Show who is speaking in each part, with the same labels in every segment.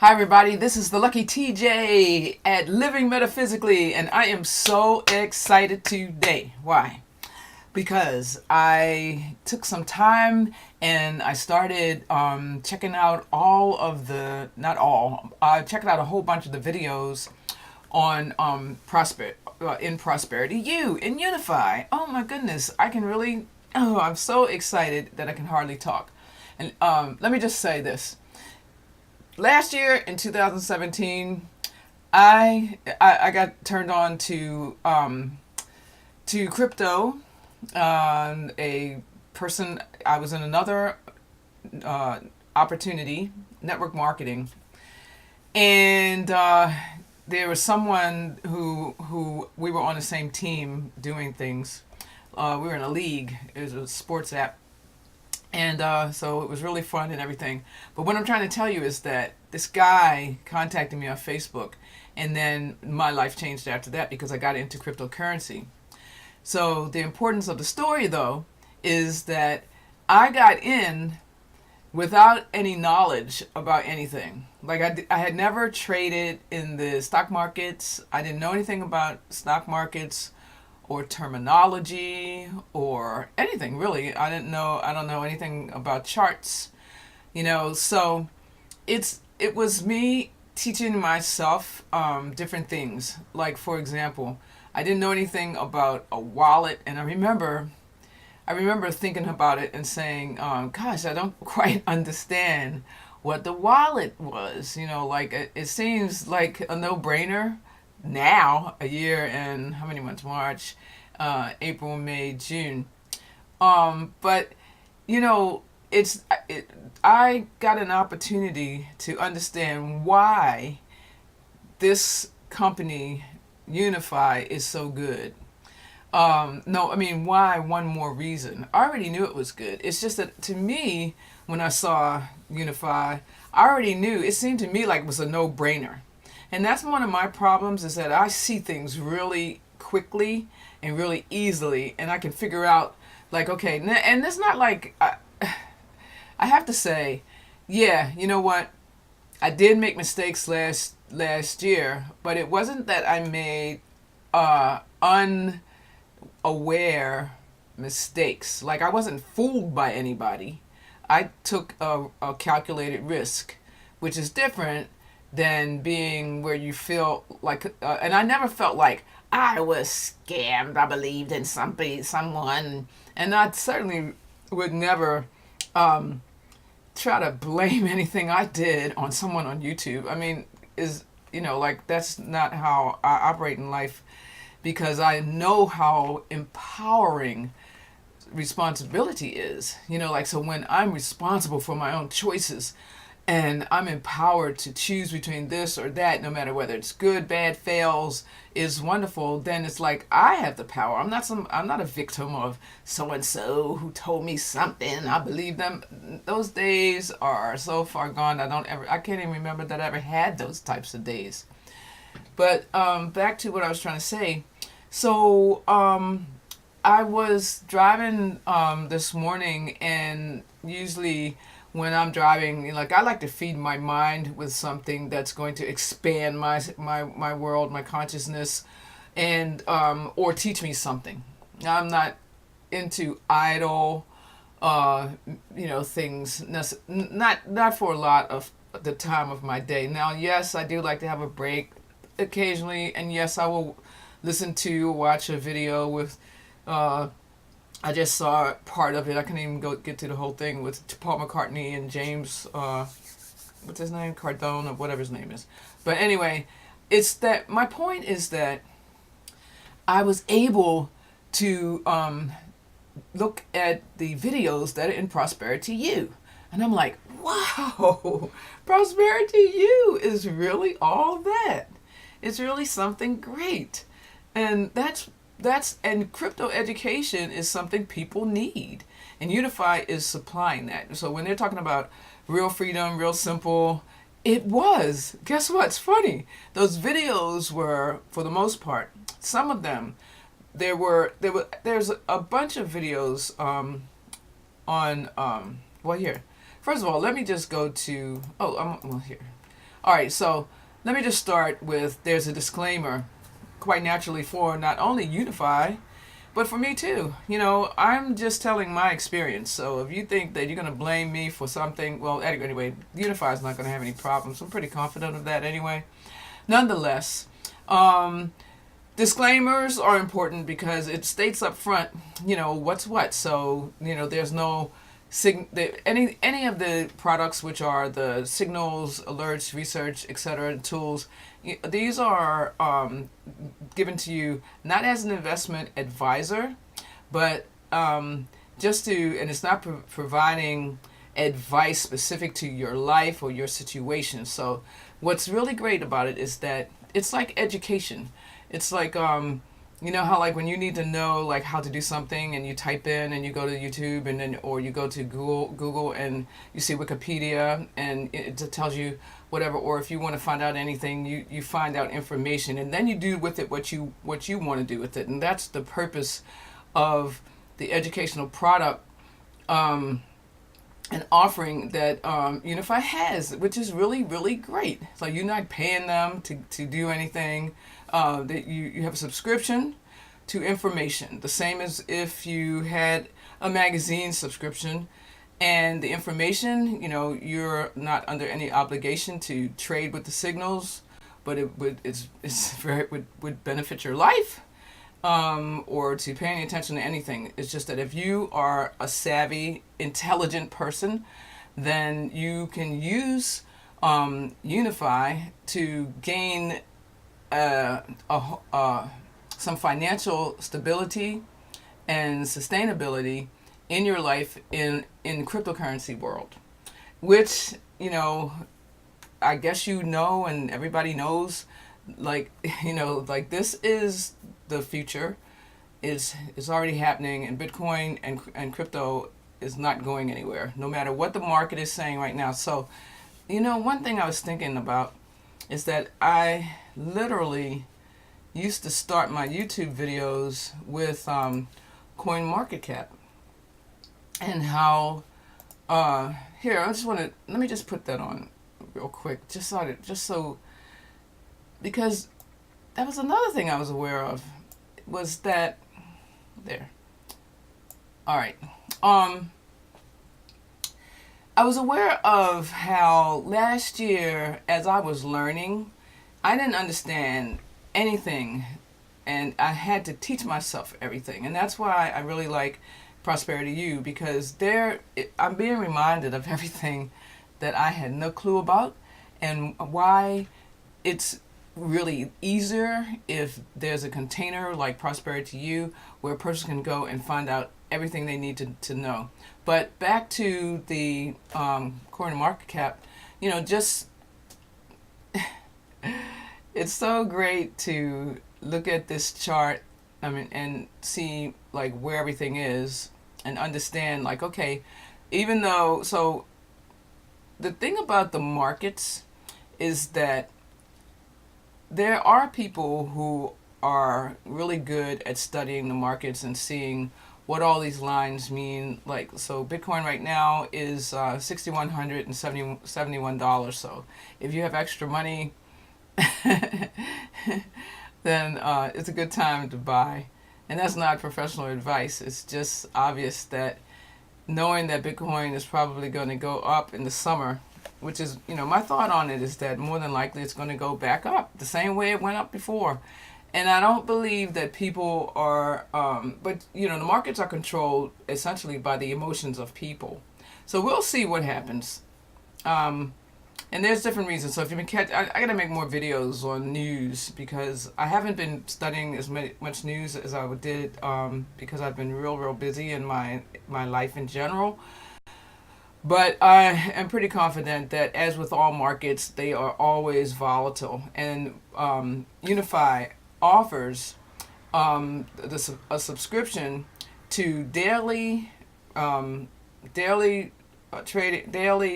Speaker 1: Hi everybody, this is the Lucky TJ at Living Metaphysically, and I am so excited today. Why? Because I took some time and I started checking out all of the, not all, checking out a whole bunch of the videos on in Prosperity U, in Unifii. Oh my goodness, I can really, I'm so excited that I can hardly talk. And let me just say this. Last year in 2017, I got turned on to crypto. A person, I was in another opportunity, network marketing, and there was someone who we were on the same team doing things. We were in a league. It was a sports app. And so it was really fun and everything. But what I'm trying to tell you is that this guy contacted me on Facebook, and then my life changed after that because I got into cryptocurrency. So the importance of the story, though, is that I got in without any knowledge about anything. Like I had never traded in the stock markets. I didn't know anything about stock markets or terminology or anything really. I don't know anything about charts, so it was me teaching myself different things. Like, for example, I didn't know anything about a wallet, and I remember thinking about it and saying, gosh, I don't quite understand what the wallet was. Like it seems like a no-brainer now, a year and how many months? March, April, May, June. But I got an opportunity to understand why this company Unifii is so good. No, I mean, why? One more reason. I already knew it was good. It's just that to me, when I saw Unifii, I already knew. It seemed to me like it was a no-brainer. And that's one of my problems, is that I see things really quickly and really easily, and I can figure out, like, okay, and it's not like, I have to say, yeah, you know what, I did make mistakes last year, but it wasn't that I made unaware mistakes. Like, I wasn't fooled by anybody. I took a calculated risk, which is different than being where you feel like, and I never felt like I was scammed. I believed in someone, and I certainly would never try to blame anything I did on someone on YouTube. I mean, like, that's not how I operate in life, because I know how empowering responsibility is. Like, so when I'm responsible for my own choices, and I'm empowered to choose between this or that, no matter whether it's good, bad, fails, is wonderful, then it's like I have the power. I'm not a victim of so and so who told me something. I believe them. Those days are so far gone. I can't even remember that I ever had those types of days. But back to what I was trying to say. So I was driving this morning, and usually when I'm driving, like, I like to feed my mind with something that's going to expand my world, my consciousness, and or teach me something. I'm not into idle, things. Not for a lot of the time of my day. Now, yes, I do like to have a break occasionally, and yes, I will watch a video with. I just saw part of it. I couldn't even get to the whole thing with Paul McCartney and James, what's his name? Cardone, or whatever his name is. But anyway, it's that my point is that I was able to look at the videos that are in Prosperity U. And I'm like, wow, Prosperity U is really all that. It's really something great. And and crypto education is something people need, and Unifii is supplying that. So when they're talking about real freedom, real simple, it was. Guess what? It's funny. Those videos were, for the most part, some of them, there's a bunch of videos on well, here. First of all, let me just go to, well, here. All right, so let me just start with there's a disclaimer quite naturally for not only Unifii, but for me too. I'm just telling my experience. So if you think that you're going to blame me for something, well, anyway, Unifii is not going to have any problems. I'm pretty confident of that anyway. Nonetheless, disclaimers are important because it states up front, what's what. So, there's no any of the products which are the signals, alerts, research, etc. tools. These are given to you not as an investment advisor, but just to, and it's not providing advice specific to your life or your situation. So, what's really great about it is that it's like education. It's like how like when you need to know like how to do something and you type in and you go to YouTube and then or you go to Google and you see Wikipedia and it tells you whatever, or if you want to find out anything, you find out information and then you do with it what you want to do with it. And that's the purpose of the educational product an offering that Unifii has, which is really, really great. So you're not paying them to do anything. That you have a subscription to information, the same as if you had a magazine subscription, and the information, you're not under any obligation to trade with the signals, but would benefit your life. Or to pay any attention to anything. It's just that if you are a savvy, intelligent person, then you can use Unifii to gain some financial stability and sustainability in your life in cryptocurrency world, which I guess and everybody knows, like this is the future. Is already happening, and Bitcoin and crypto is not going anywhere, no matter what the market is saying right now. So, one thing I was thinking about is that I literally used to start my YouTube videos with CoinMarketCap, and how here let me just put that on real quick, just so because that was another thing I was aware of, was that there. All right. I was aware of how last year, as I was learning, I didn't understand anything, and I had to teach myself everything. And that's why I really like Prosperity U, because I'm being reminded of everything that I had no clue about, and why it's really easier if there's a container like Prosperity U where a person can go and find out everything they need to know. But back to the CoinMarketCap, just it's so great to look at this chart, and see like where everything is and understand like, okay, even though, so the thing about the markets is that there are people who are really good at studying the markets and seeing what all these lines mean. Like, so Bitcoin right now is $6,171. So if you have extra money, then it's a good time to buy. And that's not professional advice. It's just obvious that knowing that Bitcoin is probably going to go up in the summer, which is, my thought on it is that more than likely it's going to go back up the same way it went up before. And I don't believe that people are, but, the markets are controlled essentially by the emotions of people. So we'll see what happens. And there's different reasons. So if you can I got to make more videos on news, because I haven't been studying as much news as I did, because I've been real busy in my life in general. But I am pretty confident that, as with all markets, they are always volatile. And Unifii offers a subscription to daily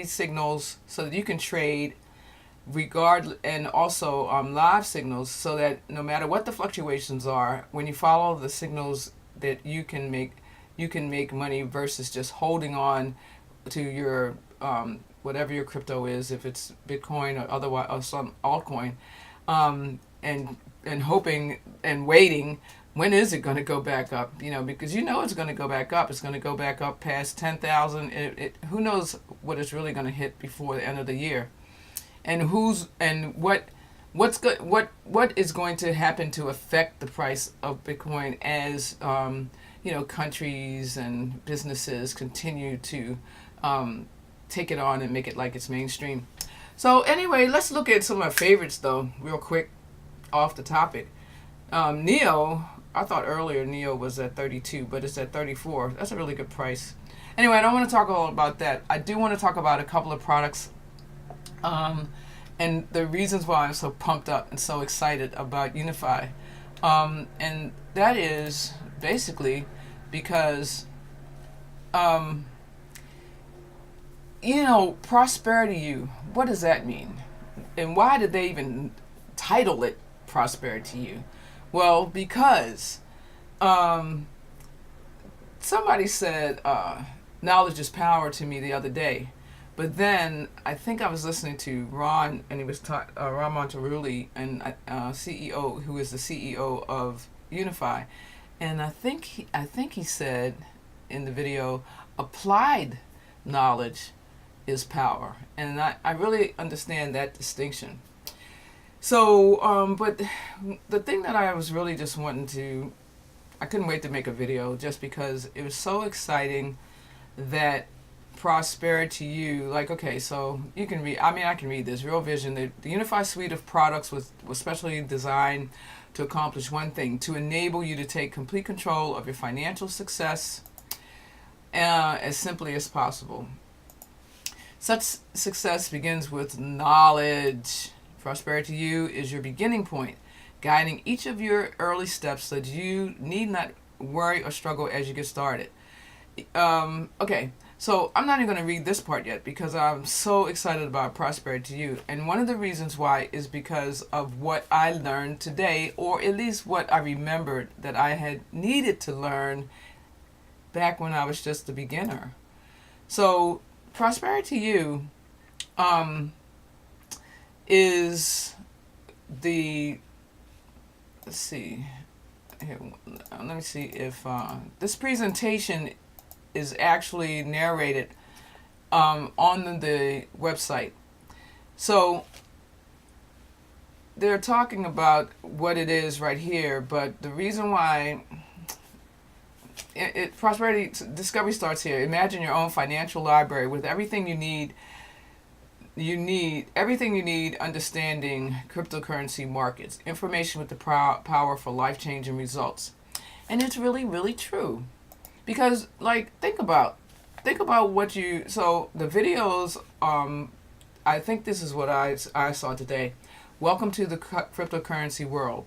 Speaker 1: signals, so that you can trade and also live signals, so that no matter what the fluctuations are, when you follow the signals, that you can make money versus just holding on to your whatever your crypto is, if it's Bitcoin or otherwise or some altcoin, and hoping and waiting. When is it going to go back up? Because it's going to go back up. It's going to go back up past 10,000. Who knows what it's really going to hit before the end of the year, and what is going to happen to affect the price of Bitcoin as countries and businesses continue to take it on and make it like it's mainstream. So anyway, let's look at some of my favorites though, real quick, off the topic. Neo, I thought earlier Neo was at 32, but it's at 34. That's a really good price. Anyway, I don't want to talk all about that. I do want to talk about a couple of products, and the reasons why I'm so pumped up and so excited about Unifii. And that is basically because, Prosperity U, what does that mean? And why did they even title it Prosperity U? Well, because somebody said knowledge is power to me the other day. But then I think I was listening to Ron, and he was Ron Monterulli, and CEO, who is the CEO of Unifii, and I think he said in the video, applied knowledge is power, and I really understand that distinction. So, but the thing that I was really just I couldn't wait to make a video just because it was so exciting that Prosperity U, like, okay, so you can read, I can read this. Real Vision, the Unifii suite of products was specially designed to accomplish one thing: to enable you to take complete control of your financial success as simply as possible. Such success begins with knowledge. Prosperity U is your beginning point, guiding each of your early steps so that you need not worry or struggle as you get started. Okay. So I'm not even going to read this part yet because I'm so excited about Prosperity U. And one of the reasons why is because of what I learned today, or at least what I remembered that I had needed to learn back when I was just a beginner. So Prosperity U is let's see, here, let me see if this presentation is actually narrated on the website. So they're talking about what it is right here, but the reason why Prosperity Discovery starts here. Imagine your own financial library with everything you need. Everything you need understanding cryptocurrency markets, information with the power for life-changing results. And it's really, really true. Because, like, think about what so the videos, I think this is what I saw today. Welcome to the cryptocurrency world.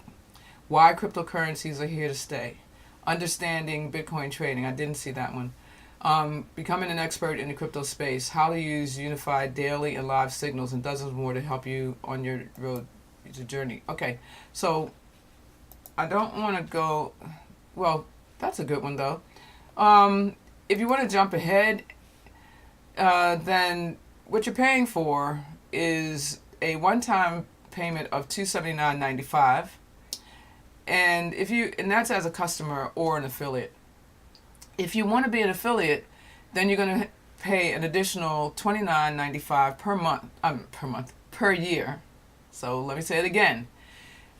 Speaker 1: Why cryptocurrencies are here to stay. Understanding Bitcoin trading. I didn't see that one. Becoming an expert in the crypto space. How to use Unifii daily and live signals, and dozens more to help you on your road to journey. Okay, so I don't want to go. Well, that's a good one though. If you want to jump ahead, then what you're paying for is a one-time payment of $279.95, and that's as a customer or an affiliate. If you want to be an affiliate, then you're going to pay an additional $29.95 per year. So let me say it again: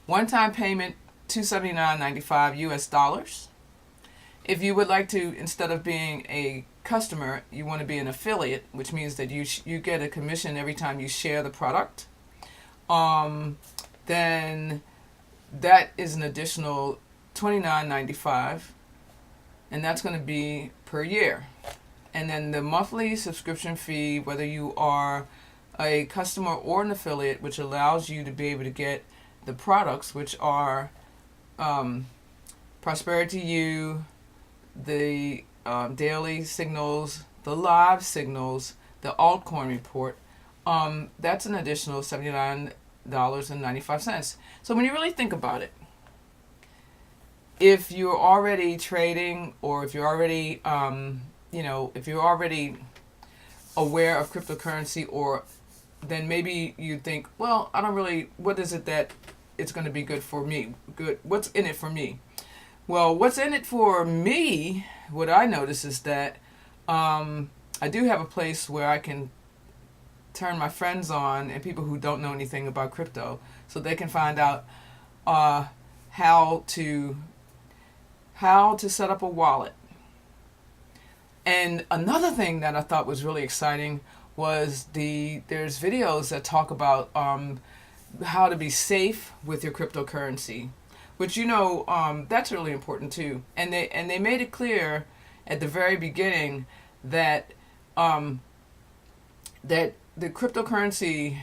Speaker 1: one-time payment, $279.95 US. If you would like to, instead of being a customer, you want to be an affiliate, which means that you get a commission every time you share the product, then that is an additional $29.95, and that's going to be per year. And then the monthly subscription fee, whether you are a customer or an affiliate, which allows you to be able to get the products, which are Prosperity U, the daily signals, the live signals, the altcoin report, that's an additional $79.95. So when you really think about it, if you're already trading, or if you're already, if you're already aware of cryptocurrency, or then maybe you think, well, I don't really, what is it that it's going to be good for me? Good. What's in it for me? Well, what's in it for me, what I notice is that I do have a place where I can turn my friends on and people who don't know anything about crypto so they can find out uh, how to set up a wallet. And another thing that I thought was really exciting was there's videos that talk about how to be safe with your cryptocurrency, which that's really important too. And they made it clear at the very beginning that that the cryptocurrency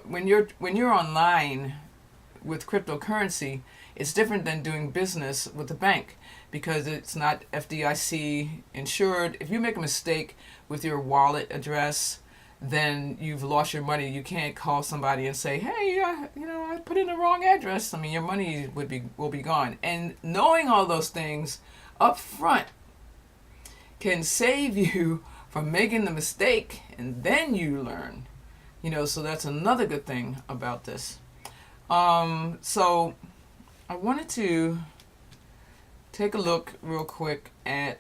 Speaker 1: when you're online with cryptocurrency, it's different than doing business with the bank because it's not FDIC insured. If you make a mistake with your wallet address, then you've lost your money. You can't call somebody and say, "Hey, I put in the wrong address." I mean, your money will be gone. And knowing all those things up front can save you from making the mistake, and then you learn. So that's another good thing about this. So I wanted to take a look real quick at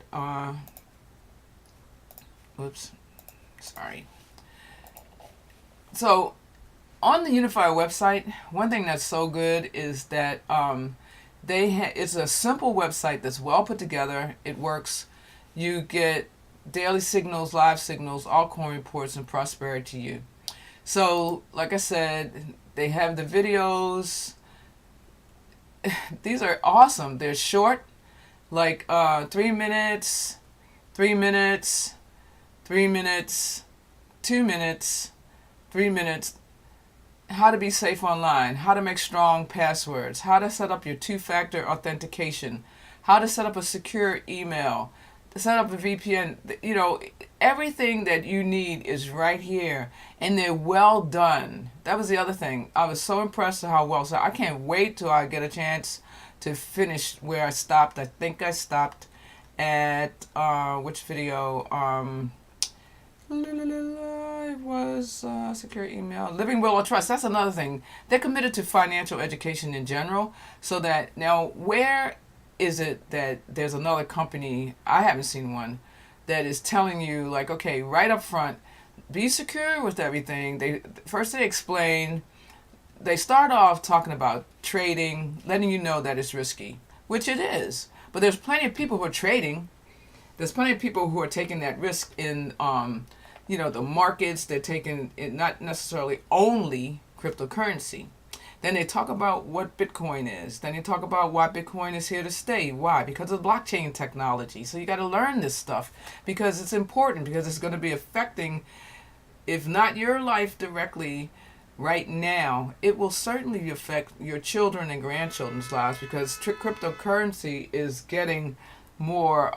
Speaker 1: So on the Unifii website, one thing that's so good is that it's a simple website that's well put together. It works. You get daily signals, live signals, altcoin reports, and prosperity to you. So, like I said, they have the videos. These are awesome. They're short, like 3 minutes, 3 minutes, 3 minutes, 2 minutes, 3 minutes. How to be safe online, how to make strong passwords, how to set up your two-factor authentication, how to set up a secure email, to set up a VPN. Everything that you need is right here, and they're well done. That was the other thing. I was so impressed with how well. So I can't wait till I get a chance to finish where I stopped. I think I stopped at which video? It was secure email, living will or trust. That's another thing. They're committed to financial education in general. So that now, where is it that there's another company, I haven't seen one, that is telling you, like, okay, right up front, be secure with everything. They explain, they start off talking about trading, letting you know that it's risky, which it is. But there's plenty of people who are trading. There's plenty of people who are taking that risk in the markets. They're taking it, not necessarily only cryptocurrency. Then they talk about what Bitcoin is. Then they talk about why Bitcoin is here to stay. Why? Because of blockchain technology. So you got to learn this stuff because it's important, because it's going to be affecting, if not your life directly right now, it will certainly affect your children and grandchildren's lives, because cryptocurrency is getting more,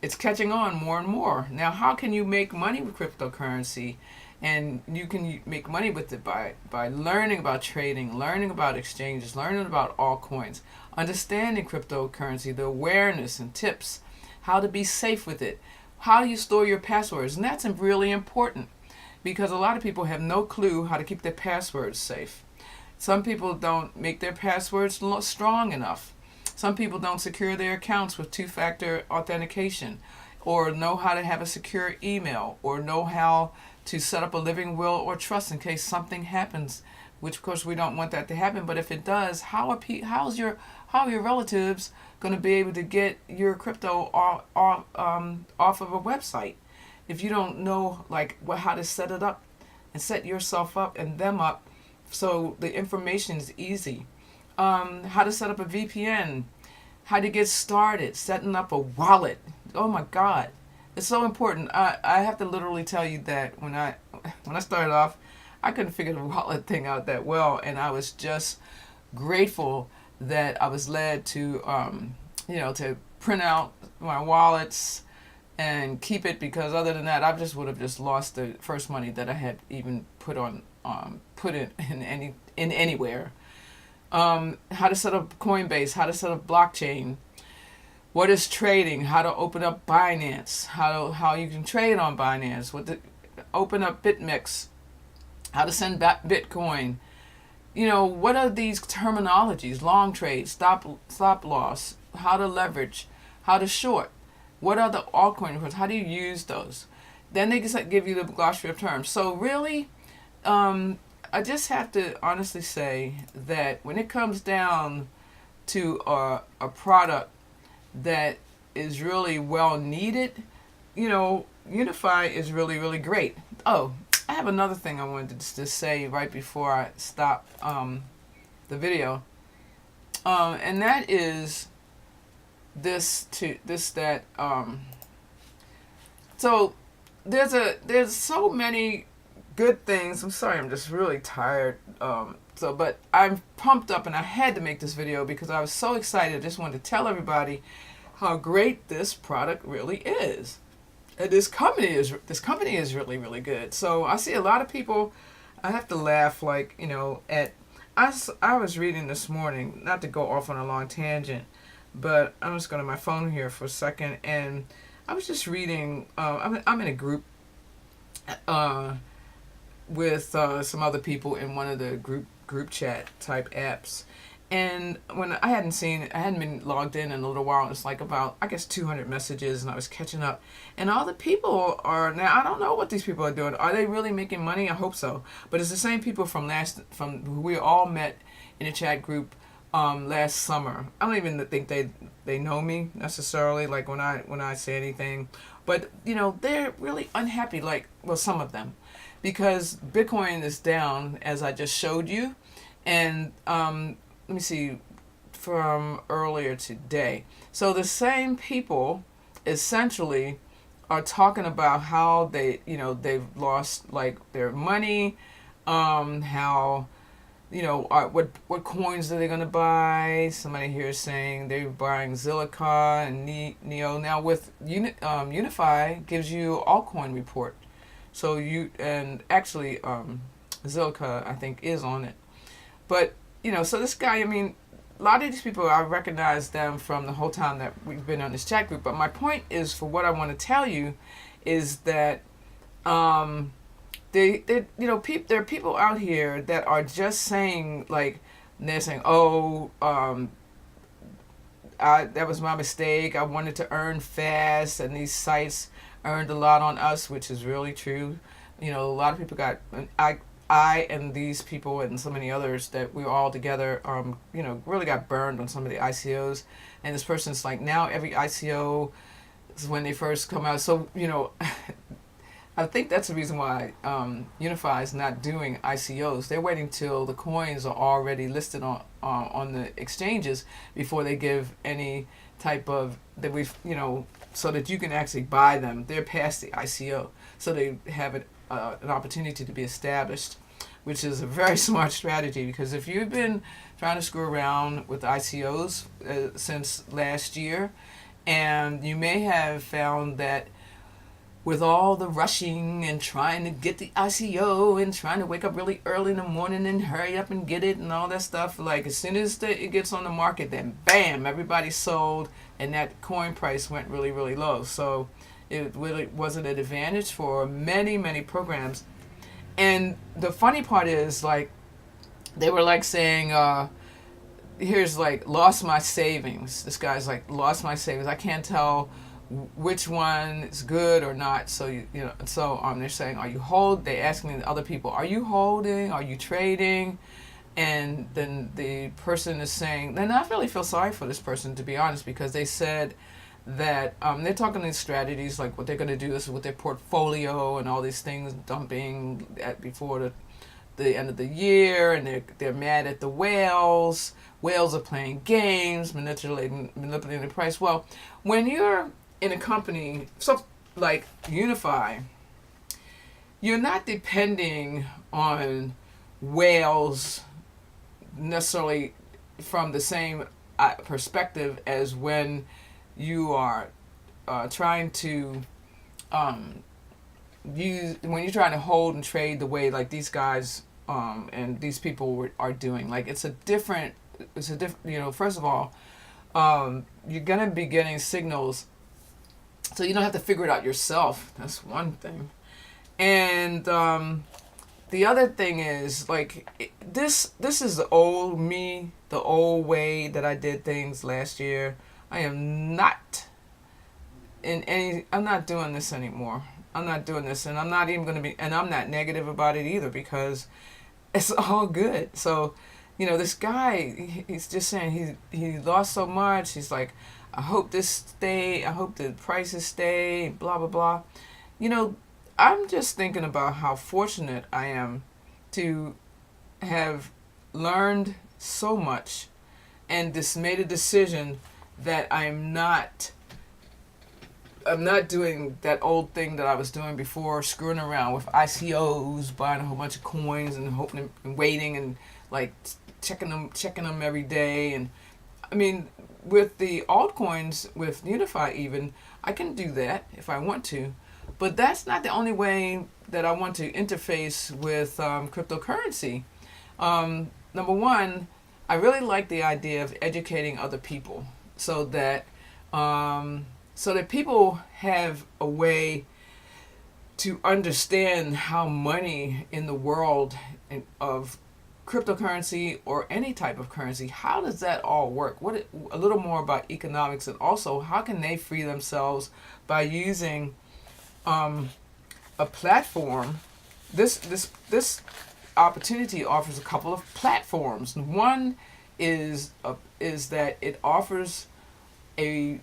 Speaker 1: it's catching on more and more. Now, how can you make money with cryptocurrency? And you can make money with it by learning about trading, learning about exchanges, learning about altcoins, understanding cryptocurrency, the awareness and tips, how to be safe with it, how you store your passwords. And that's really important, because a lot of people have no clue how to keep their passwords safe. Some people don't make their passwords strong enough. Some people don't secure their accounts with two-factor authentication, or know how to have a secure email, or know how to set up a living will or trust in case something happens, which of course we don't want that to happen. But if it does, how are your relatives going to be able to get your crypto off of a website if you don't know how to set it up and set yourself up and them up so the information is easy. How to set up a VPN, how to get started, setting up a wallet. Oh my God. It's so important. I have to literally tell you that when I started off, I couldn't figure the wallet thing out that well, and I was just grateful that I was led to to print out my wallets and keep it, because other than that, I would have just lost the first money that I had even put it in anywhere. How to set up Coinbase, how to set up blockchain. what is trading, how to open up Binance, how you can trade on Binance, open up BitMEX, how to send back Bitcoin. What are these terminologies? Long trade, stop loss, how to leverage, how to short. What are the altcoin reports? How do you use those? Then they just give you the glossary of terms. So really, I just have to honestly say that when it comes down to a product that is really well needed, Unifii is really, really great. Oh, I have another thing I wanted to say right before I stop the video, and that is that. So there's so many good things. I'm sorry, I'm just really tired. But I'm pumped up, and I had to make this video because I was so excited. I just wanted to tell everybody how great this product really is. And this company is really, really good. So I see a lot of people. I have to laugh, I was reading this morning, not to go off on a long tangent, but I'm just going to my phone here for a second, and I was just reading. I'm in a group with some other people in one of the group chat type apps, and when I hadn't been logged in a little while. It's like about, I guess, 200 messages, and I was catching up, and all the people are now. I don't know what these people are doing. Are they really making money? I hope so. But it's the same people from who we all met in a chat group last summer. I don't even think they know me necessarily, like when I say anything, but they're really unhappy. Some of them, because Bitcoin is down, as I just showed you, and let me see, from earlier today. So the same people essentially are talking about how they've lost their money, how what coins are they going to buy. Somebody here is saying they're buying Zilliqa and Neo. Now with Unifii gives you altcoin report. So actually Zilliqa I think is on it. But so this guy, a lot of these people, I recognize them from the whole time that we've been on this chat group. But my point is, for what I want to tell you, is that there are people out here that are just saying, they're saying, oh, that was my mistake. I wanted to earn fast, and these sites earned a lot on us, which is really true. A lot of people got. I and these people and so many others that we were all together, really got burned on some of the ICOs. And this person's like, now every ICO is when they first come out. So, I think that's the reason why Unifii is not doing ICOs. They're waiting till the coins are already listed on the exchanges before they give any type of so that you can actually buy them. They're past the ICO, so they have an opportunity to be established, which is a very smart strategy, because if you've been trying to screw around with ICOs since last year, and you may have found that with all the rushing and trying to get the ICO and trying to wake up really early in the morning and hurry up and get it and all that stuff, as soon as it gets on the market, then bam, everybody sold, and that coin price went really, really low. So it really wasn't an advantage for many, many programs. And the funny part is, they were saying, here's lost my savings. This guy's lost my savings. I can't tell which one is good or not. So they're saying, they're asking the other people, are you holding? Are you trading? And then the person is saying, then I really feel sorry for this person, to be honest, because they said that they're talking these strategies, what they're going to do is with their portfolio and all these things, dumping before the end of the year, and they're mad at the whales. Whales are playing games, manipulating the price. Well, when you're in a company like Unifii, you're not depending on whales necessarily from the same perspective as when you are trying to when you're trying to hold and trade the way these guys and these people are doing. It's a different, first of all, you're gonna be getting signals, so you don't have to figure it out yourself. That's one thing. And the other thing is, like, this is the old me, the old way that I did things last year. I am not I'm not doing this anymore. I'm not doing this, and I'm not even going to be, and I'm not negative about it either, because it's all good. So, this guy, he's just saying he lost so much. He's like, I hope this stay. I hope the prices stay. Blah blah blah. You know, I'm just thinking about how fortunate I am to have learned so much and just made a decision that I'm not doing that old thing that I was doing before, screwing around with ICOs, buying a whole bunch of coins and hoping and waiting and like checking them every day. And I mean, with the altcoins, with Unifii even, I can do that if I want to, but that's not the only way that I want to interface with cryptocurrency. Number one, I really like the idea of educating other people so that people have a way to understand how money in the world of cryptocurrency or any type of currency, how does that all work? A little more about economics, and also how can they free themselves by using a platform. This opportunity offers a couple of platforms. One is that it offers a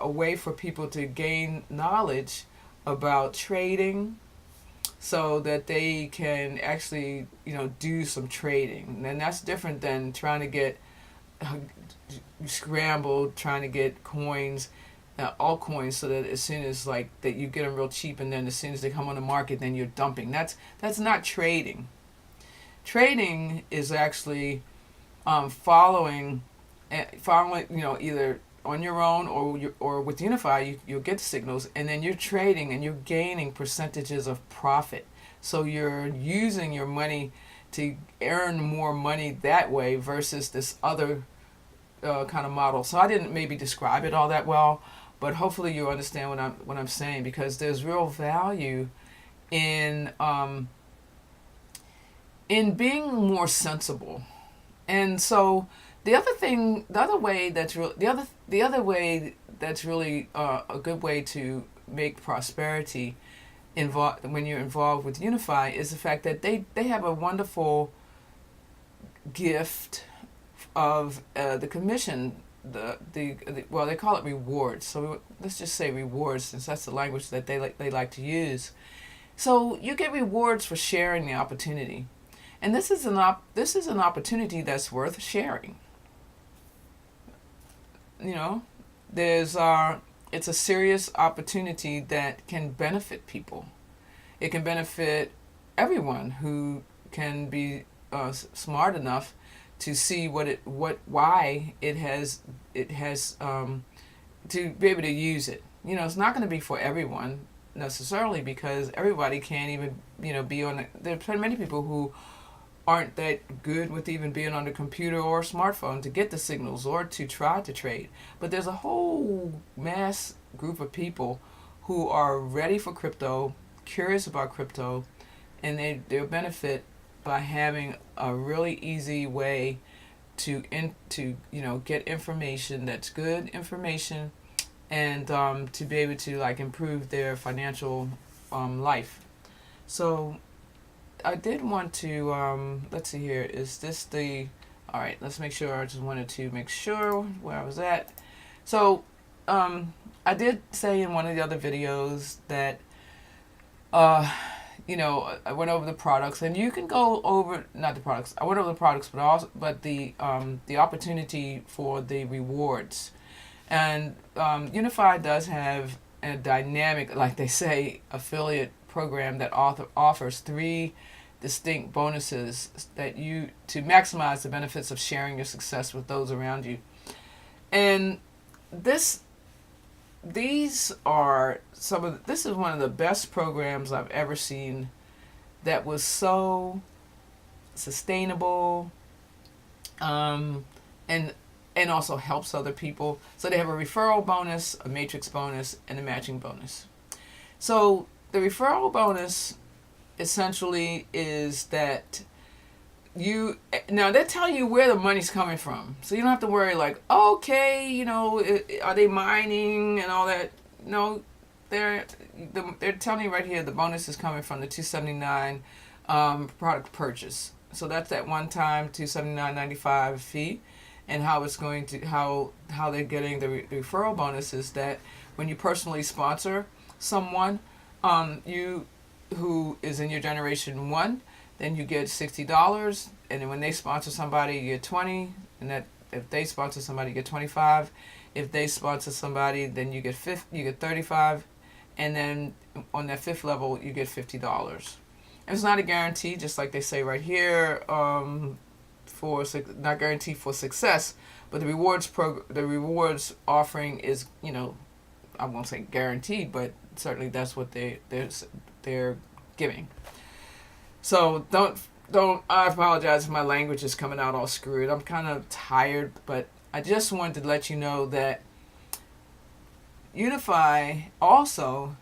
Speaker 1: way for people to gain knowledge about trading, so that they can actually do some trading. And that's different than trying to get scrambled, trying to get coins, altcoins, so that as soon as like that you get them real cheap, and then as soon as they come on the market, then you're dumping. That's not trading. Trading is actually following, either on your own or with Unifii, you'll get signals, and then you're trading and you're gaining percentages of profit. So you're using your money to earn more money that way versus this other kind of model. So I didn't maybe describe it all that well, but hopefully you understand what I'm saying, because there's real value in being more sensible. And so the other way that's really a good way to make prosperity involved when you're involved with Unifii is the fact that they have a wonderful gift of the commission. Well, they call it rewards. So let's just say rewards, since that's the language that they like to use. So you get rewards for sharing the opportunity, and this is an opportunity that's worth sharing. There's it's a serious opportunity that can benefit people. It can benefit everyone who can be smart enough to see why it has to be able to use it. It's not going to be for everyone necessarily, because everybody can't even be on. There are many people who aren't that good with even being on the computer or smartphone to get the signals or to try to trade. But there's a whole mass group of people who are ready for crypto, curious about crypto, and they'll benefit by having a really easy way to get information that's good information, and to be able to like improve their financial life. So I did want to, let's see here, is this all right, let's make sure. I just wanted to make sure where I was at. So I did say in one of the other videos that, I went over the products, and you can go over, not the products, I went over the products, but the opportunity for the rewards. And Unifii does have a dynamic, like they say, affiliate program that offers 3 distinct bonuses to maximize the benefits of sharing your success with those around you. And this is one of the best programs I've ever seen, that was so sustainable, and and also helps other people. So they have a referral bonus, a matrix bonus, and a matching bonus. So the referral bonus essentially is that you now they tell you where the money's coming from, so you don't have to worry like, okay, are they mining and all that. No, they're telling you right here the bonus is coming from the $279 product purchase. So that's that one time $279.95 fee. And how it's going to how they're getting the referral bonus is that when you personally sponsor someone, you who is in your generation 1, then you get $60, and then when they sponsor somebody, you get 20, and that if they sponsor somebody, you get 25. If they sponsor somebody, then you get 35, and then on that 5th level, you get $50. And it's not a guarantee, just like they say right here. Not guaranteed for success, but the rewards offering is, I won't say guaranteed, but certainly that's what they're giving. So don't I apologize if my language is coming out all screwed. I'm kind of tired, but I just wanted to let you know that Unifii also,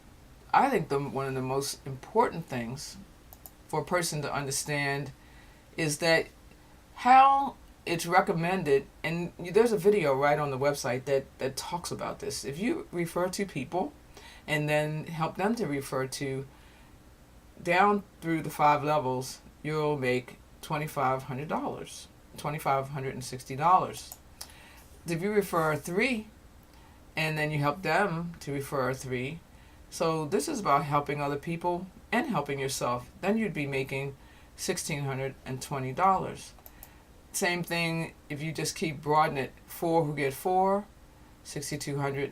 Speaker 1: I think one of the most important things for a person to understand is that how it's recommended, and there's a video right on the website that talks about this. If you refer to people and then help them to refer to down through the 5 levels, you'll make $2,500, $2,560. If you refer 3 and then you help them to refer 3, so this is about helping other people and helping yourself, then you'd be making $1,620. Same thing if you just keep broadening it. 4 who get 4, $6,200,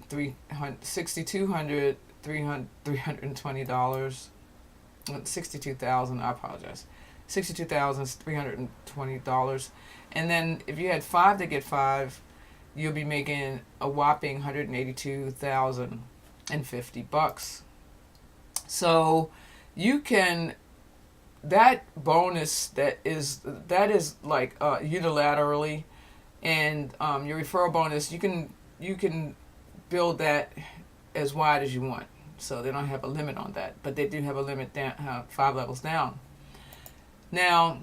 Speaker 1: $6,200, $320, $62,000. I apologize. $62,320, and then if you had 5 that get 5, you'll be making a whopping $182,050. So you can. That bonus that is like unilaterally, and your referral bonus, you can build that as wide as you want. So they don't have a limit on that, but they do have a limit down 5 levels down. Now,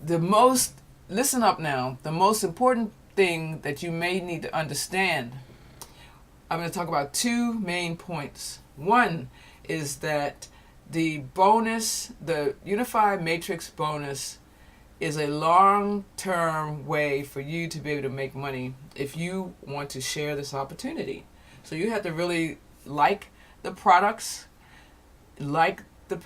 Speaker 1: listen up now. The most important thing that you may need to understand. I'm going to talk about 2 main points. One is that the bonus, the Unifii Matrix bonus, is a long-term way for you to be able to make money if you want to share this opportunity. So you have to really like the products, like the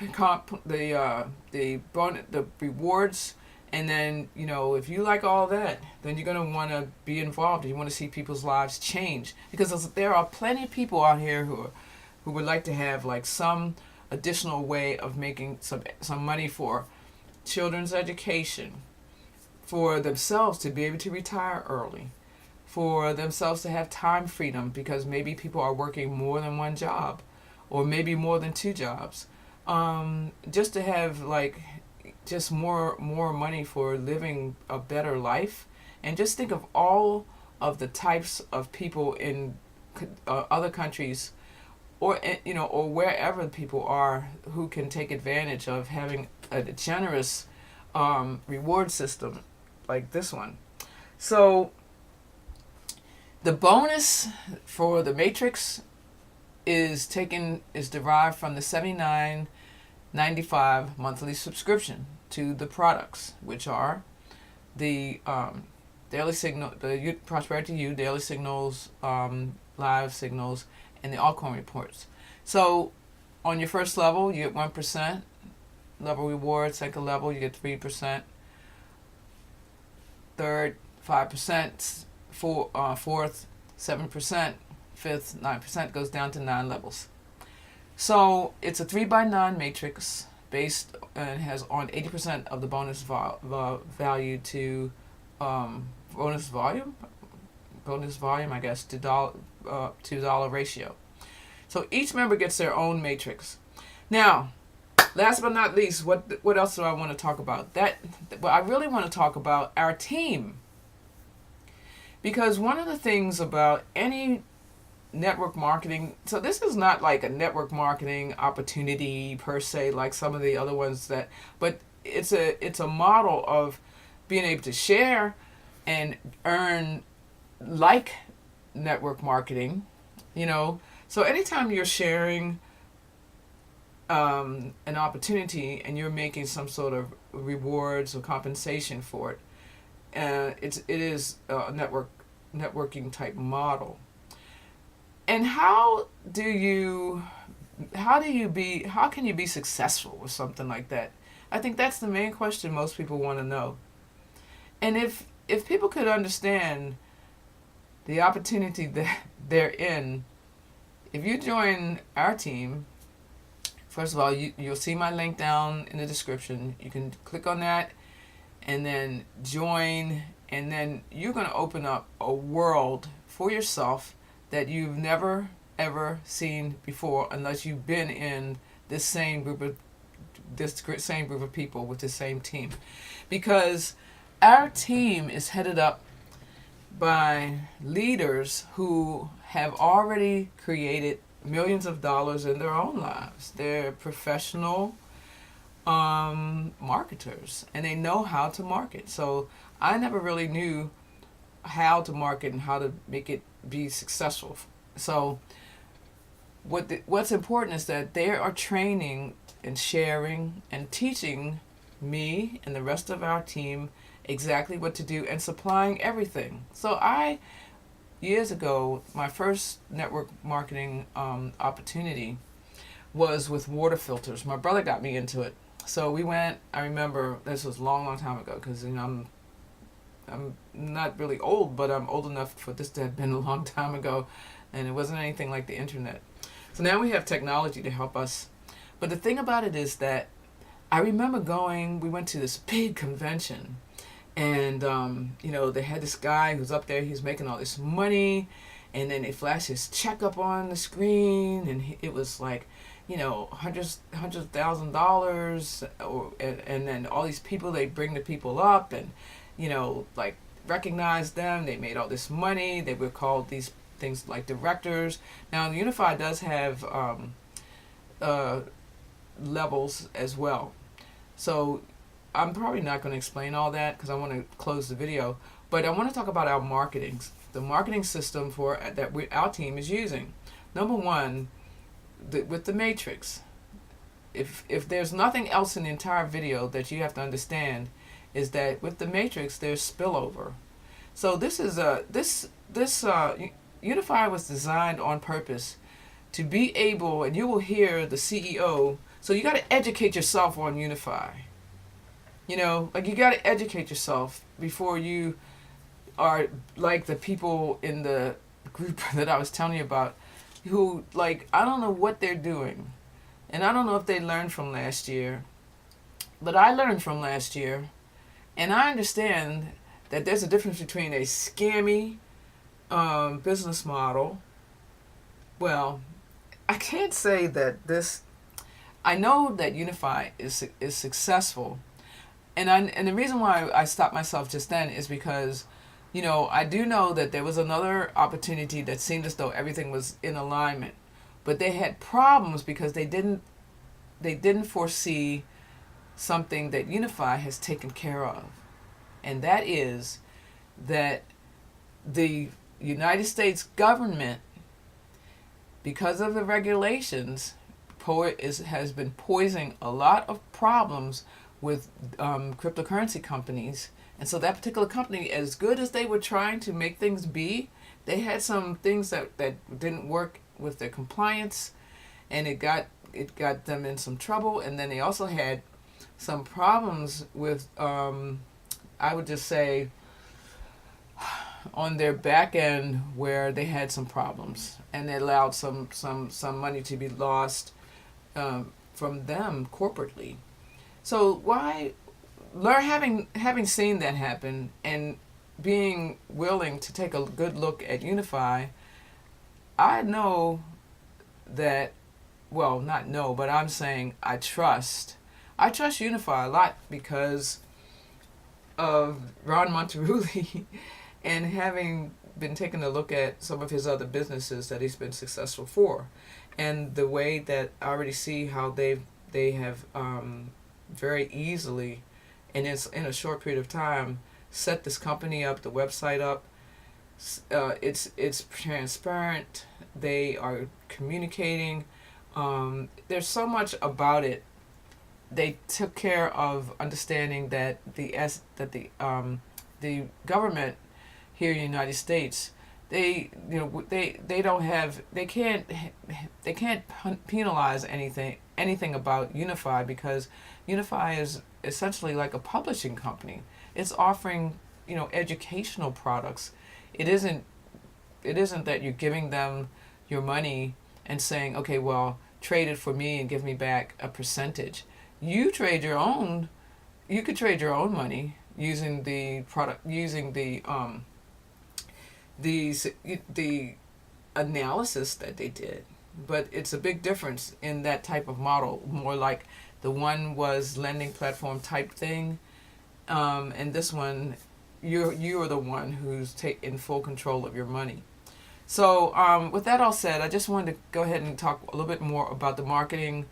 Speaker 1: rewards, and then if you like all that, then you're gonna want to be involved. You want to see people's lives change, because there are plenty of people out here who would like to have like some additional way of making some money for children's education, for themselves to be able to retire early, for themselves to have time freedom, because maybe people are working more than 1 job or maybe more than 2 jobs, just to have like just more money for living a better life. And just think of all of the types of people in other countries, or wherever people are, who can take advantage of having a generous reward system like this one. So the bonus for the matrix is derived from the $79.95 monthly subscription to the products, which are the daily signal, the Prosperity U daily signals, live signals, and the altcoin reports. So on your first level, you get 1% level reward. Second level, you get 3%. Third, 5%. Fourth, 7%. Fifth, 9%. Goes down to 9 levels. So it's a 3x9 matrix based, and has on 80% of the bonus value to bonus volume, I guess, to $2 ratio. So each member gets their own matrix. Now, last but not least, what else do I want to talk about? That I really want to talk about our team. Because one of the things about any network marketing, so this is not like a network marketing opportunity per se, like some of the other ones but it's a model of being able to share and earn like network marketing, you know. So anytime you're sharing an opportunity and you're making some sort of rewards or compensation for it, it is a networking type model. And how can you be successful with something like that? I think that's the main question most people want to know. And if people could understand the opportunity that they're in, if you join our team, first of all, you'll see my link down in the description. You can click on that and then join, and then you're going to open up a world for yourself that you've never ever seen before, unless you've been in this same group of people with the same team. Because our team is headed up by leaders who have already created millions of dollars in their own lives. They're professional marketers, and they know how to market. So I never really knew how to market and how to make it be successful. So what's important is that they are training and sharing and teaching me and the rest of our team exactly what to do and supplying everything. So years ago, my first network marketing opportunity was with water filters. My brother got me into it. So we went, I remember, this was a long, long time ago, because I'm not really old, but I'm old enough for this to have been a long time ago, and it wasn't anything like the internet. So now we have technology to help us. But the thing about it is that I remember we went to this big convention, and they had this guy who's up there, he's making all this money, and then they flash his check up on the screen, and it was like, $100,000, and then all these people, they bring the people up and, like recognize them. They made all this money. They were called these things like directors. Now, Unifii does have levels as well. So I'm probably not going to explain all that because I want to close the video. But I want to talk about our the marketing system our team is using. Number one, with the matrix. If there's nothing else in the entire video that you have to understand, is that with the matrix there's spillover. So this is Unifii was designed on purpose to be able, and you will hear the CEO. So you got to educate yourself on Unifii. You got to educate yourself before you are like the people in the group that I was telling you about, who, like, I don't know what they're doing. And I don't know if they learned from last year. But I learned from last year. And I understand that there's a difference between a scammy business model. Well, I can't say that I know that Unifii is successful. And the reason why I stopped myself just then is because, I do know that there was another opportunity that seemed as though everything was in alignment, but they had problems because they didn't foresee something that Unifii has taken care of, and that is that the United States government, because of the regulations, has been posing a lot of problems with cryptocurrency companies. And so that particular company, as good as they were trying to make things be, they had some things that didn't work with their compliance, and it got them in some trouble. And then they also had some problems with, I would just say, on their back end, where they had some problems, and they allowed some money to be lost from them corporately. So having seen that happen and being willing to take a good look at Unifii, I know that, well, not know, but I'm saying I trust Unifii a lot, because of Ron Monterulli and having been taking a look at some of his other businesses that he's been successful for, and the way that I already see how they have very easily, and it's in a short period of time, set this company up, the website up. It's transparent. They are communicating. There's so much about it. They took care of understanding that the government here in the United States, they don't have, they can't penalize anything about Unifii, because Unifii is essentially like a publishing company. It's offering educational products. It isn't that you're giving them your money and saying, okay, well, trade it for me and give me back a percentage. You trade your own. You could trade your own money using the product, using the analysis that they did. But it's a big difference in that type of model. More like the one was lending platform type thing, and this one, you are the one who's in full control of your money. So with that all said, I just wanted to go ahead and talk a little bit more about the marketing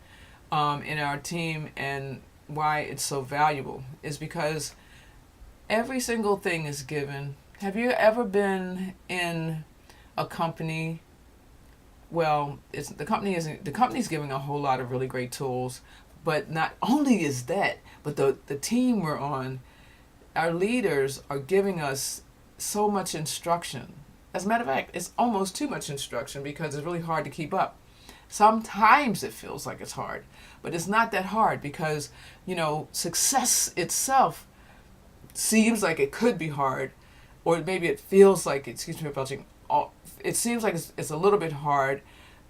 Speaker 1: in our team, and why it's so valuable is because every single thing is given. Have you ever been in a company? Well, the company's giving a whole lot of really great tools, but not only is that, but the team we're on, our leaders are giving us so much instruction. As a matter of fact, it's almost too much instruction because it's really hard to keep up. Sometimes it feels like it's hard, but it's not that hard because, success itself seems like it could be hard, or maybe it feels like, excuse me for belching, it seems like it's a little bit hard.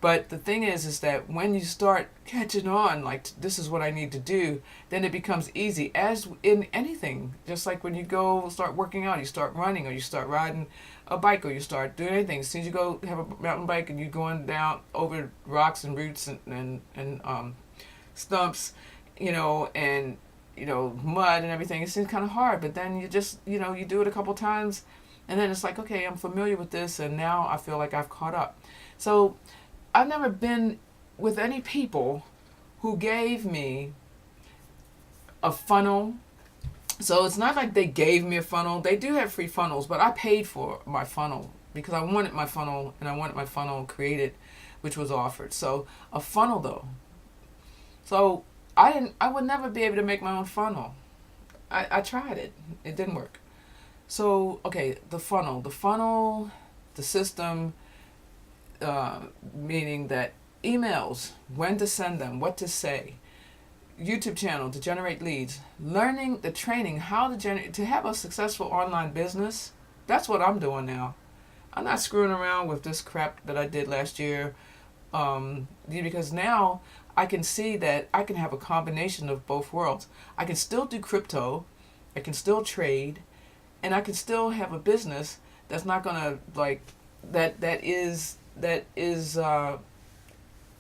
Speaker 1: But the thing is that when you start catching on, like, this is what I need to do, then it becomes easy, as in anything. Just like when you go start working out, you start running, or you start riding a bike, or you start doing anything. As soon as you go have a mountain bike and you're going down over rocks and roots and stumps, and mud and everything, it seems kind of hard. But then you just, you do it a couple times, and then it's like, okay, I'm familiar with this, and now I feel like I've caught up. So I've never been with any people who gave me a funnel. So it's not like they gave me a funnel. They do have free funnels, but I paid for my funnel because I wanted my funnel, and I wanted my funnel created, which was offered. So a funnel though. So I would never be able to make my own funnel. I tried it. It didn't work. So, okay, the funnel, the system, meaning that emails, when to send them, what to say, YouTube channel to generate leads, learning the training, how to have a successful online business. That's what I'm doing now. I'm not screwing around with this crap that I did last year, because now I can see that I can have a combination of both worlds. I can still do crypto, I can still trade, and I can still have a business that's not gonna that is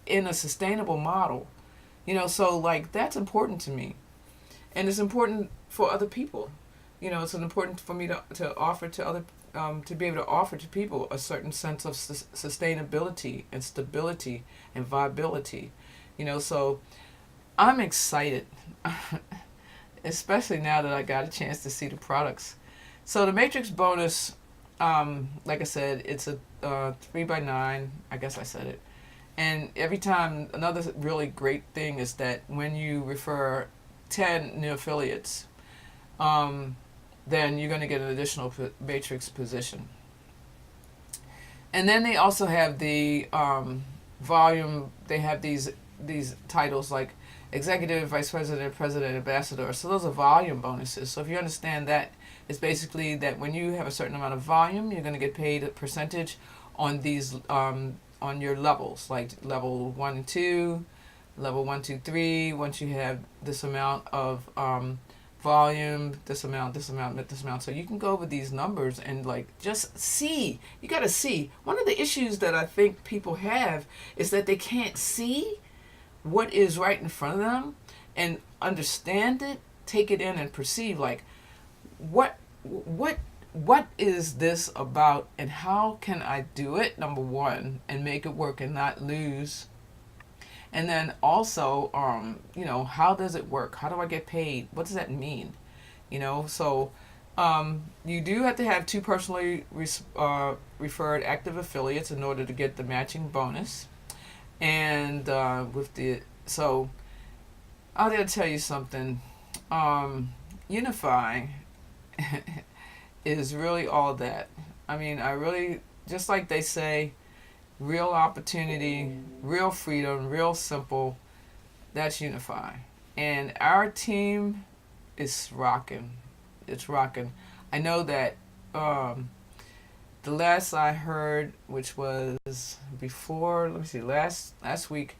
Speaker 1: in a sustainable model. So like that's important to me, and it's important for other people. It's important for me to offer to other, to be able to offer to people a certain sense of sustainability and stability and viability. So I'm excited, especially now that I got a chance to see the products. So the Matrix Bonus, like I said, it's a 3x9. I guess I said it. And every time, another really great thing is that when you refer 10 new affiliates, then you're going to get an additional matrix position. And then they also have the volume. They have these titles like executive, vice president, president, ambassador. So those are volume bonuses. So if you understand that, it's basically that when you have a certain amount of volume, you're going to get paid a percentage on these on your levels, like level 1 and 2, level 1, 2, 3. Once you have this amount of volume, this amount, this amount, this amount. So you can go over these numbers and like just see. You got to see. One of the issues that I think people have is that they can't see what is right in front of them and understand it, take it in and perceive like, what what is this about, and how can I do it, number one, and make it work and not lose? And then also, how does it work? How do I get paid? What does that mean? So you do have to have two personally referred active affiliates in order to get the matching bonus. And so I'll tell you something. Unifii is really all that. I mean, I really, just like they say, real opportunity, real freedom, real simple. That's Unifii. And our team is rocking. It's rocking. I know that the last I heard, which was before, let me see, last week,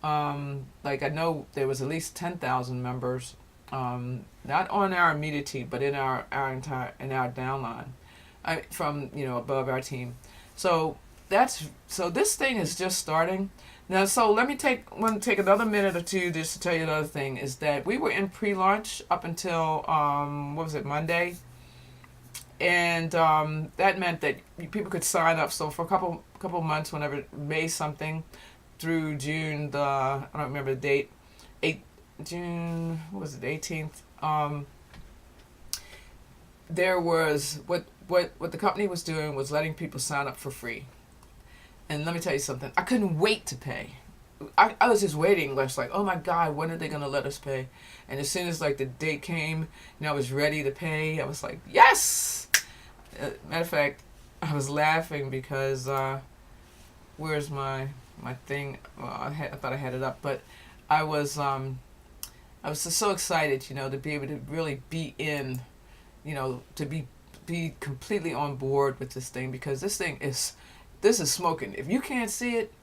Speaker 1: like I know there was at least 10,000 members, not on our immediate team, but in our downline, from above our team. So this thing is just starting now. So let me want to take another minute or two just to tell you another thing, is that we were in pre-launch up until what was it, Monday, and that meant that people could sign up. So for a couple months, whenever May something through June I don't remember the date, June, what was it, 18th. There was what the company was doing was letting people sign up for free. And let me tell you something, I couldn't wait to pay. I was just waiting, like, oh my God, when are they going to let us pay? And as soon as like the date came and I was ready to pay, I was like, yes! Matter of fact, I was laughing because, where's my thing? Well, I thought I had it up, but I was just so excited, to be able to really be in, to be completely on board with this thing, because this is smoking. If you can't see it,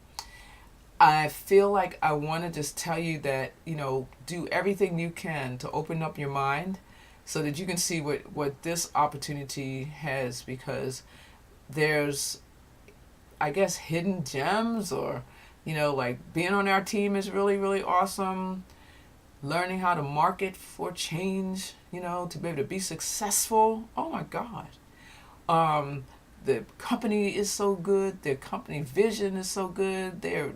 Speaker 1: I feel like I want to just tell you that, do everything you can to open up your mind so that you can see what this opportunity has, because there's, I guess, hidden gems, or, like being on our team is really, really awesome. Learning how to market for change, to be able to be successful. Oh my God. The company is so good. Their company vision is so good. They're,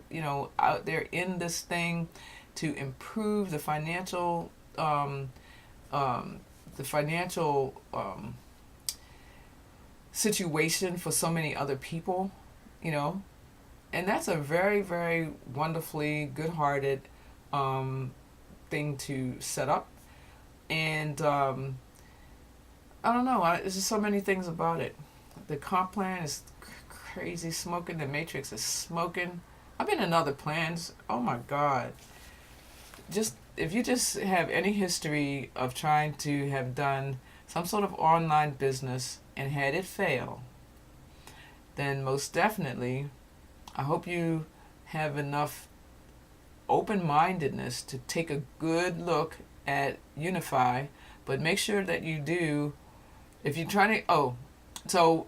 Speaker 1: out there in this thing to improve the financial, situation for so many other people, and that's a very, very wonderfully good-hearted thing to set up. And I don't know, there's just so many things about it. The comp plan is crazy smoking. The matrix is smoking. I'm in another plans. Oh my God. Just if you just have any history of trying to have done some sort of online business and had it fail, then most definitely I hope you have enough open-mindedness to take a good look at Unifii, but make sure that you do, if you're trying to, so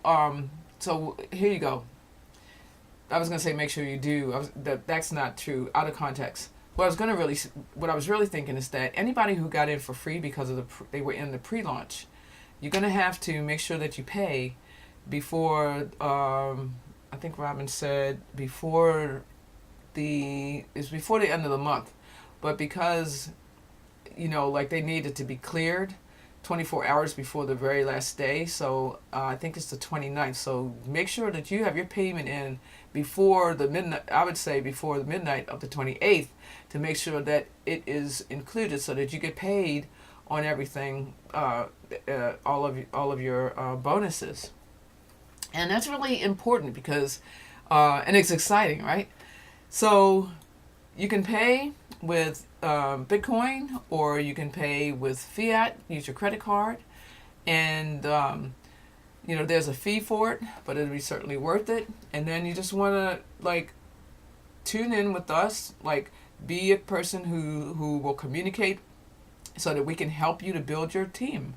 Speaker 1: here you go. I was gonna say make sure you do. That's not true. Out of context. What I was really thinking is that anybody who got in for free because of they were in the pre-launch, you're gonna have to make sure that you pay before. I think Robin said before before the end of the month, but because like they needed to be cleared 24 hours before the very last day, so I think it's the 29th. So make sure that you have your payment in before the midnight. I would say before the midnight of the 28th, to make sure that it is included, so that you get paid on everything, all of your bonuses. And that's really important because and it's exciting, right? So you can pay with Bitcoin, or you can pay with fiat, use your credit card, and there's a fee for it, but it'll be certainly worth it. And then you just want to tune in with us, be a person who will communicate, so that we can help you to build your team.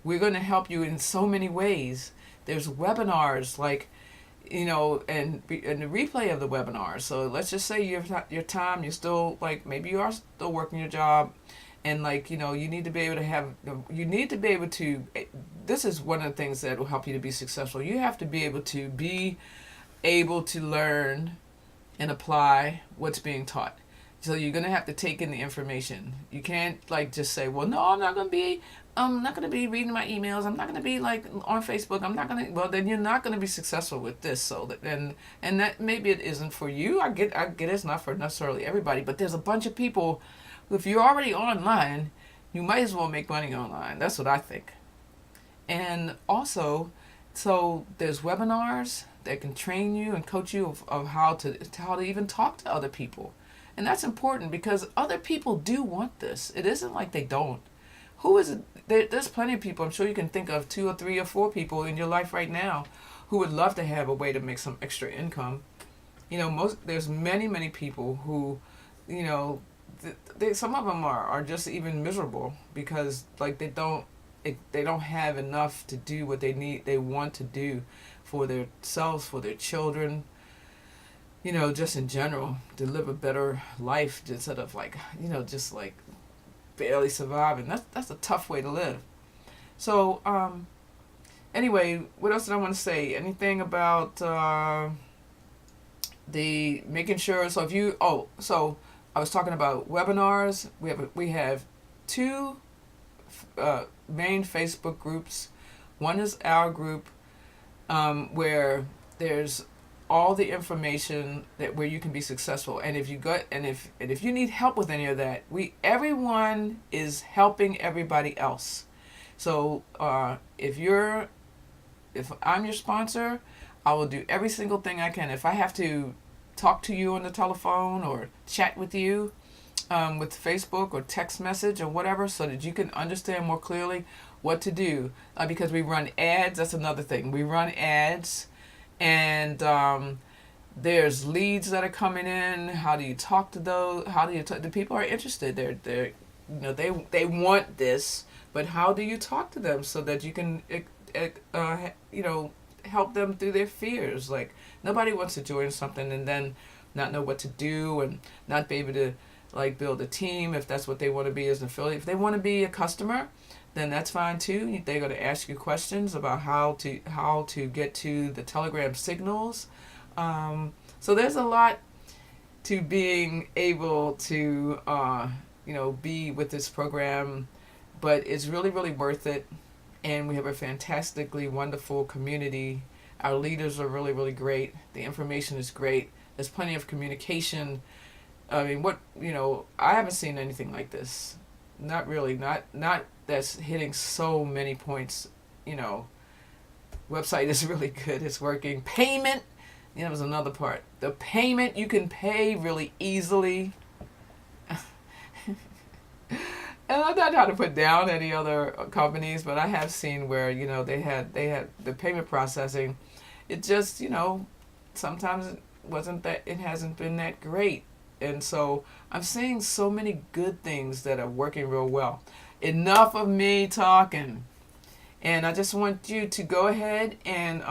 Speaker 1: We're going to help you in so many ways. There's webinars and the replay of the webinar. So let's just say your time, you're still maybe you are still working your job, And like, you need to be able to have, you need to be able to, this is one of the things that will help you to be successful. You have to be able to learn and apply what's being taught. So you're gonna have to take in the information. You can't like just say, "Well, no, I'm not gonna be reading my emails. I'm not gonna be like on Facebook. I'm not gonna." Well, then you're not gonna be successful with this. So that and that maybe it isn't for you. I get it's not for necessarily everybody, but there's a bunch of people. If you're already online, you might as well make money online. That's what I think. And also, so there's webinars that can train you and coach you of how to even talk to other people. And that's important because other people do want this. It isn't like they don't. Who is it? There's plenty of people. I'm sure you can think of 2 or 3 or 4 people in your life right now who would love to have a way to make some extra income. There's many people who, you know, some of them are just even miserable because like they don't have enough to do what they want to do for themselves, for their children, just in general, to live a better life instead of like, just like barely surviving. That's a tough way to live. So, anyway, what else did I want to say? Anything about the making sure? So if you, so I was talking about webinars. We have two main Facebook groups. One is our group, where there's all the information that where you can be successful. And if you need help with any of that, everyone is helping everybody else. So if I'm your sponsor, I will do every single thing I can. If I have to talk to you on the telephone or chat with you with Facebook or text message or whatever, so that you can understand more clearly what to do, because we run ads. That's another thing. We run ads, and there's leads that are coming in. How do you talk to those? How do you talk? The people are interested. They want this, but how do you talk to them so that you can help them through their fears? Like, nobody wants to join something and then not know what to do and not be able to like build a team if that's what they want to be as an affiliate. If they want to be a customer, then that's fine too. They're going to ask you questions about how to get to the Telegram signals. So there's a lot to being able to be with this program, but it's really worth it. And we have a fantastically wonderful community. Our leaders are really great. The information is great. There's plenty of communication. I mean, I haven't seen anything like this. Not really. Not that's hitting so many points. Website is really good. It's working. Payment, that was another part. The payment, you can pay really easily. And I'm not trying to put down any other companies, but I have seen where they had the payment processing. It just sometimes it hasn't been that great, and so I'm seeing so many good things that are working real well. Enough of me talking, and I just want you to go ahead and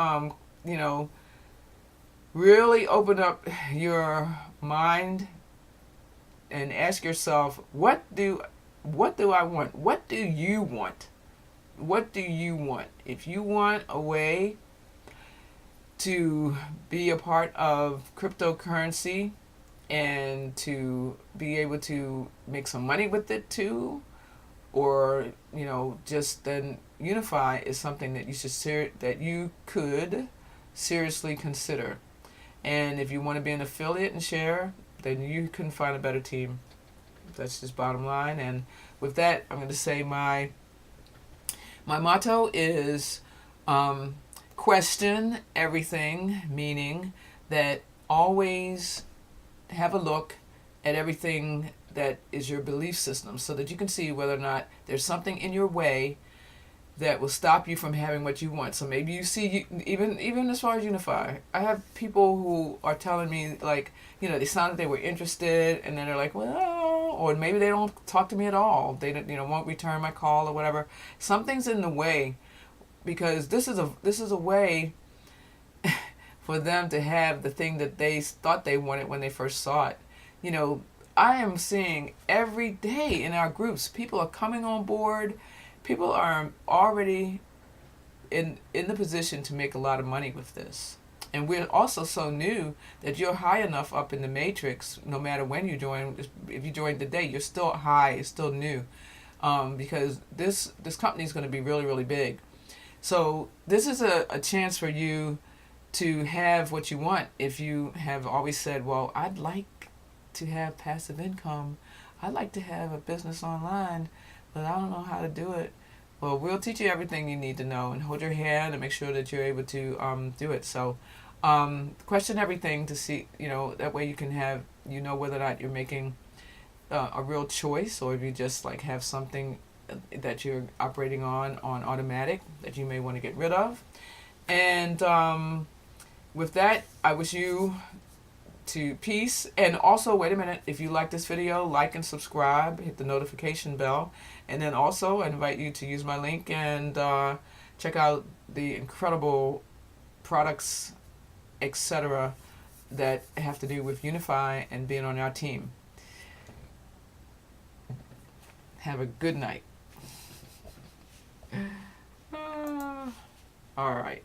Speaker 1: really open up your mind and ask yourself, what do I want? What do you want? What do you want? If you want a way to be a part of cryptocurrency and to be able to make some money with it too, or just then Unifii is something that you could seriously consider. And if you want to be an affiliate and share, then you couldn't find a better team. That's just bottom line. And with that, I'm going to say my motto is question everything, meaning that always have a look at everything that is your belief system so that you can see whether or not there's something in your way that will stop you from having what you want. So maybe you see, even as far as Unifii, I have people who are telling me like, they sound like they were interested, and then they're like, well, or maybe they don't talk to me at all. They don't, won't return my call or whatever. Something's in the way, because this is a way for them to have the thing that they thought they wanted when they first saw it. I am seeing every day in our groups, people are coming on board. People are already in the position to make a lot of money with this. And we're also so new that you're high enough up in the matrix, no matter when you join. If you join today, you're still high, it's still new, because this company is going to be really, really big. So this is a chance for you to have what you want. If you have always said, well, I'd like to have passive income, I'd like to have a business online, but I don't know how to do it. Well, we'll teach you everything you need to know and hold your hand and make sure that you're able to do it. So question everything to see, that way you can have, whether or not you're making a real choice, or if you just like have something that you're operating on automatic that you may want to get rid of. And with that, I wish you to peace. And also, wait a minute, if you like this video, like and subscribe, hit the notification bell. And then also, I invite you to use my link and check out the incredible products, etc., that have to do with Unifii and being on our team. Have a good night. All right.